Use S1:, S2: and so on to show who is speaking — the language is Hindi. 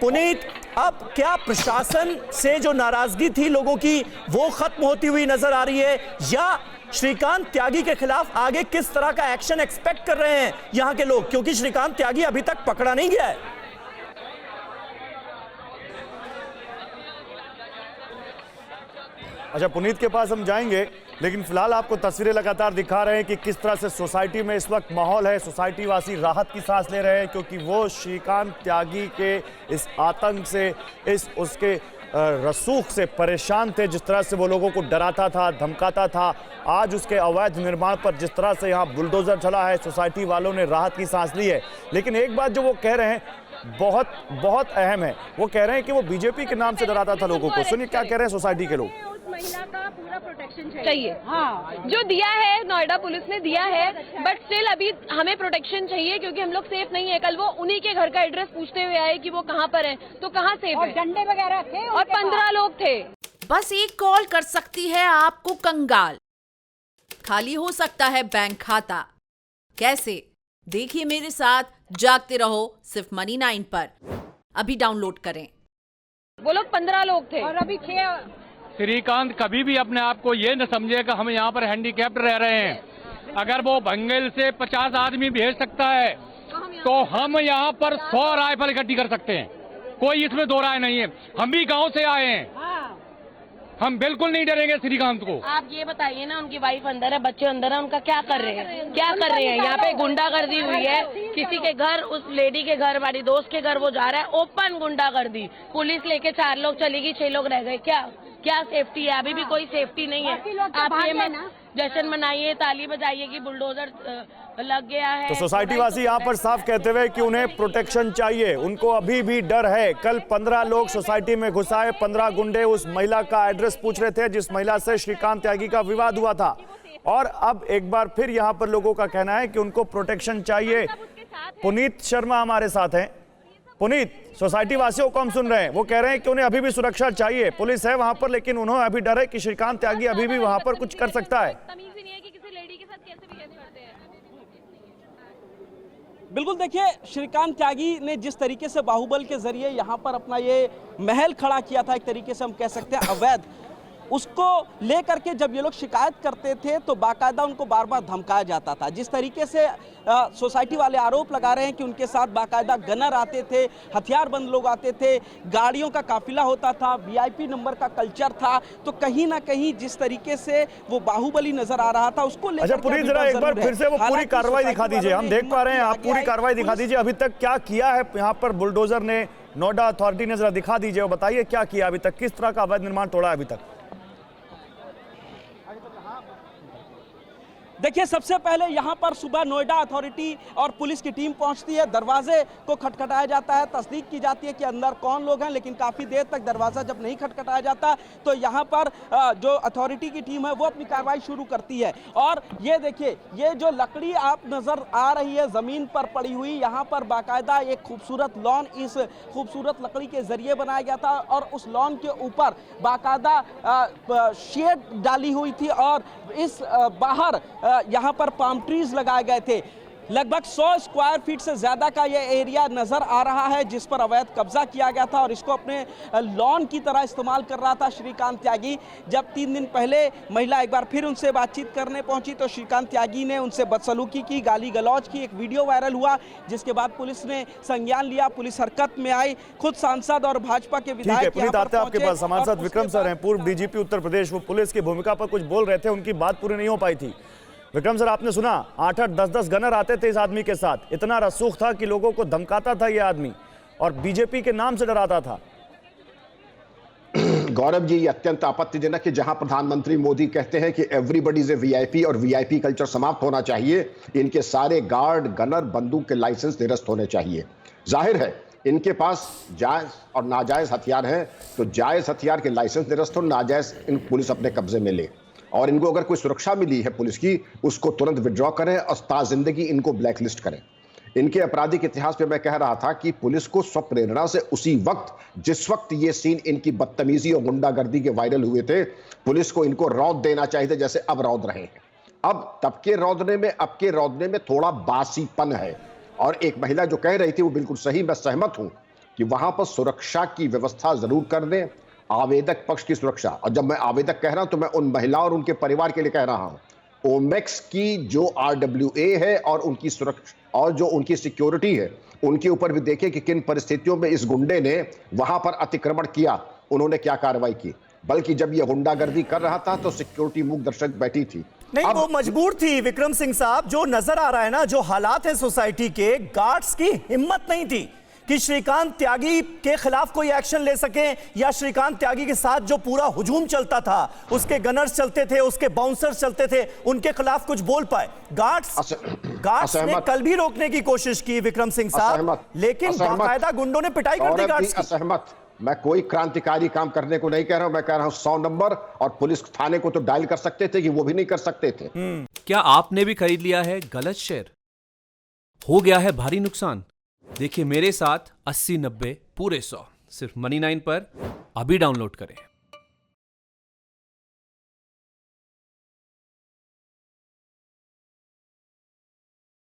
S1: पुनीत, अब क्या प्रशासन से जो नाराजगी थी लोगों की वो खत्म होती हुई नजर आ रही है, या श्रीकांत त्यागी के खिलाफ आगे किस तरह का एक्शन एक्सपेक्ट कर रहे हैं यहां के लोग, क्योंकि श्रीकांत त्यागी अभी तक पकड़ा नहीं गया है?
S2: अच्छा, पुनीत के पास हम जाएंगे, लेकिन फिलहाल आपको तस्वीरें लगातार दिखा रहे हैं कि किस तरह से सोसाइटी में इस वक्त माहौल है। सोसाइटी वासी राहत की सांस ले रहे हैं क्योंकि वो श्रीकांत त्यागी के इस आतंक से, इस उसके रसूख से परेशान थे। जिस तरह से वो लोगों को डराता था, धमकाता था, आज उसके अवैध निर्माण पर जिस तरह से यहाँ बुलडोजर चला है, सोसाइटी वालों ने राहत की सांस ली है। लेकिन एक बात जो वो कह रहे हैं बहुत बहुत अहम है, वो कह रहे हैं कि वो बीजेपी के नाम से डराता था लोगों को। सुनिए क्या कह रहे हैं सोसाइटी के लोग।
S3: महिला का पूरा प्रोटेक्शन चाहिए। हाँ, जो दिया है नोएडा पुलिस ने दिया है, बट स्टिल अभी हमें प्रोटेक्शन चाहिए क्योंकि हम लोग सेफ नहीं है। कल वो उन्हीं के घर का एड्रेस पूछते हुए आए कि वो कहाँ पर है, तो कहाँ सेफ है।
S4: डंडे वगैरह थे
S3: और 15 लोग थे।
S5: बस एक कॉल कर सकती है आपको कंगाल, खाली हो सकता है बैंक खाता। कैसे? देखिए मेरे साथ, जागते रहो सिर्फ मनी 9 पर। अभी डाउनलोड करें।
S3: वो लोग 15 लोग थे
S4: और अभी 6।
S6: श्रीकांत कभी भी अपने आप को ये न समझे कि हम यहाँ पर हैंडीकैप्ड रह रहे हैं। अगर वो बंगाल से 50 आदमी भेज सकता है तो हम यहाँ पर 100 राइफल इकट्ठी कर सकते हैं। कोई इसमें दो राय नहीं है। हम भी गांव से आए हैं, हम बिल्कुल नहीं डरेंगे श्रीकांत को।
S3: आप ये बताइए ना, उनकी वाइफ अंदर है, बच्चे अंदर है, उनका क्या कर रहे हैं? क्या कर रहे हैं? यहाँ पे गुंडागर्दी हुई है। किसी के घर, उस लेडी के घर, हमारी दोस्त के घर वो जा रहा है, ओपन गुंडागर्दी। पुलिस लेके 4 लोग चली गई, 6 लोग रह गए। क्या सेफ्टी है? अभी भी कोई सेफ्टी नहीं है। आप ये जश्न मनाइए, ताली बजाइए कि बुलडोजर लग गया है।
S2: तो सोसाइटी वासी यहाँ पर साफ कहते हुए कि उन्हें प्रोटेक्शन चाहिए, उनको अभी भी डर है। कल 15 लोग सोसाइटी में घुसाए, 15 गुंडे उस महिला का एड्रेस पूछ रहे थे जिस महिला से श्रीकांत त्यागी का विवाद हुआ था। और अब एक बार फिर यहाँ पर लोगों का कहना है कि उनको प्रोटेक्शन चाहिए। पुनीत शर्मा हमारे साथ हैं। पुनीत, सोसाइटी वासियों को हम सुन रहे हैं, वो कह रहे हैं कि उन्हें अभी भी सुरक्षा चाहिए। पुलिस है वहां पर, लेकिन उन्हें अभी डर है कि श्रीकांत त्यागी अभी भी वहां पर कुछ कर सकता है।
S7: बिल्कुल, देखिए श्रीकांत त्यागी ने जिस तरीके से बाहुबल के जरिए यहाँ पर अपना ये महल खड़ा किया था, एक तरीके से हम कह सकते हैं अवैध, उसको लेकर के जब ये लोग शिकायत करते थे तो बाकायदा उनको बार बार धमकाया जाता था। जिस तरीके से सोसाइटी वाले आरोप लगा रहे हैं कि उनके साथ बाकायदा गनर आते थे, हथियारबंद लोग आते थे, गाड़ियों का काफिला होता था, वीआईपी नंबर का कल्चर था, तो कहीं ना कहीं जिस तरीके से वो बाहुबली नजर आ रहा था उसको लेकर।
S2: अच्छा पुनीत, जरा एक बार फिर से वो पूरी कार्रवाई दिखा दीजिए, हम देख पा रहे हैं। आप पूरी कार्रवाई दिखा दीजिए, अभी तक क्या किया है यहाँ पर बुलडोजर ने, नोएडा अथॉरिटी ने, जरा दिखा दीजिए और बताइए क्या किया अभी तक, किस तरह का अवैध निर्माण तोड़ा है अभी तक।
S7: देखिए, सबसे पहले यहाँ पर सुबह नोएडा अथॉरिटी और पुलिस की टीम पहुँचती है, दरवाजे को खटखटाया जाता है, तस्दीक की जाती है कि अंदर कौन लोग हैं, लेकिन काफ़ी देर तक दरवाज़ा जब नहीं खटखटाया जाता तो यहाँ पर जो अथॉरिटी की टीम है वो अपनी कार्रवाई शुरू करती है। और ये देखिए, ये जो लकड़ी आप नज़र आ रही है ज़मीन पर पड़ी हुई, यहाँ पर बाकायदा एक खूबसूरत लॉन इस खूबसूरत लकड़ी के ज़रिए बनाया गया था और उस लॉन के ऊपर बाकायदा शेड डाली हुई थी और इस बाहर यहाँ पर पाम ट्रीज लगाए गए थे। लगभग 100 स्क्वायर फीट से ज़्यादा का ये एरिया नज़र आ रहा है जिस पर अवैध कब्जा किया गया था और इसको अपने लॉन की तरह इस्तेमाल कर रहा था श्रीकांत त्यागी। जब 3 दिन पहले महिला एक बार फिर उनसे बातचीत करने पहुंची तो श्रीकांत त्यागी ने उनसे बदसलूकी की, गाली गलौज की, एक वीडियो वायरल हुआ जिसके बाद पुलिस ने संज्ञान लिया, पुलिस हरकत में आई। खुद सांसद और भाजपा के विधायक
S2: पुनीत आते हैं आपके पास। हमारे साथ विक्रम सर हैं, पूर्व डीजीपी उत्तर प्रदेश, वो पुलिस की भूमिका पर कुछ बोल रहे थे, उनकी बात पूरी नहीं हो पाई थी। विक्रम सर, आपने सुना 8-8, 10-10 गनर आते थे इस आदमी के साथ, इतना रसूख था कि लोगों को धमकाता था ये आदमी और बीजेपी के नाम से डराता था।
S8: गौरव जी, ये अत्यंत आपत्तिजनक है। जहां प्रधानमंत्री मोदी कहते हैं कि एवरीबॉडी इज ए वीआईपी और वीआईपी कल्चर समाप्त होना चाहिए, इनके सारे गार्ड, गनर, बंदूक के लाइसेंस निरस्त होने चाहिए। जाहिर है इनके पास जायज और नाजायज हथियार हैं, तो जायज हथियार के लाइसेंस निरस्त हो, नाजायज इन पुलिस अपने कब्जे में ले, और इनको अगर कोई सुरक्षा मिली है पुलिस की उसको तुरंत विड्रॉ करें और ताजिंदगी इनको ब्लैकलिस्ट करें। इनके आपराधिक इतिहास पे मैं कह रहा था कि पुलिस को स्वप्रेरणा से उसी वक्त, जिस वक्त ये सीन इनकी बदतमीजी और गुंडागर्दी के वायरल हुए थे, पुलिस को इनको रौद देना चाहिए जैसे अब रौद रहे हैं। अब तब के रौदने में, अब के रौदने में थोड़ा बासीपन है। और एक महिला जो कह रही थी वो बिल्कुल सही, मैं सहमत हूं कि वहां पर सुरक्षा की व्यवस्था जरूर कर दें, आवेदक पक्ष की सुरक्षा। और जब मैं आवेदक कह रहा हूं तो मैं उन महिलाओं और उनके परिवार के लिए कह रहा हूं। ओमेक्स की जो RWA है और उनकी सुरक्षा और जो उनकी सिक्योरिटी है, उनके ऊपर भी देखें कि किन परिस्थितियों में इस गुंडे ने वहां पर अतिक्रमण किया, उन्होंने क्या कार्रवाई की। बल्कि जब यह गुंडागर्दी कर रहा था तो सिक्योरिटी मूक दर्शक बैठी थी।
S1: नहीं, वो मजबूर थी विक्रम सिंह साहब। जो नजर आ रहा है ना, जो हालात है सोसाइटी के, गार्ड्स की हिम्मत नहीं थी कि श्रीकांत त्यागी के खिलाफ कोई एक्शन ले सके, या श्रीकांत त्यागी के साथ जो पूरा हुजूम चलता था, उसके गनर्स चलते थे, उसके बाउंसर्स चलते थे, उनके खिलाफ कुछ बोल पाए। गार्ड्स ने कल भी रोकने की कोशिश की विक्रम सिंह साहब, लेकिन बाकायदा गुंडों ने पिटाई कर दी गार्ड्स की।
S8: असहमत। मैं कोई क्रांतिकारी काम करने को नहीं कह रहा हूं, मैं कह रहा हूं 100 नंबर और पुलिस थाने को तो डायल कर सकते थे कि वो भी नहीं कर सकते थे।
S4: क्या आपने भी खरीद लिया है गलत शेयर? हो गया है भारी नुकसान? देखिए मेरे साथ 80-90 पूरे 100 सिर्फ Money9 पर अभी डाउनलोड करें।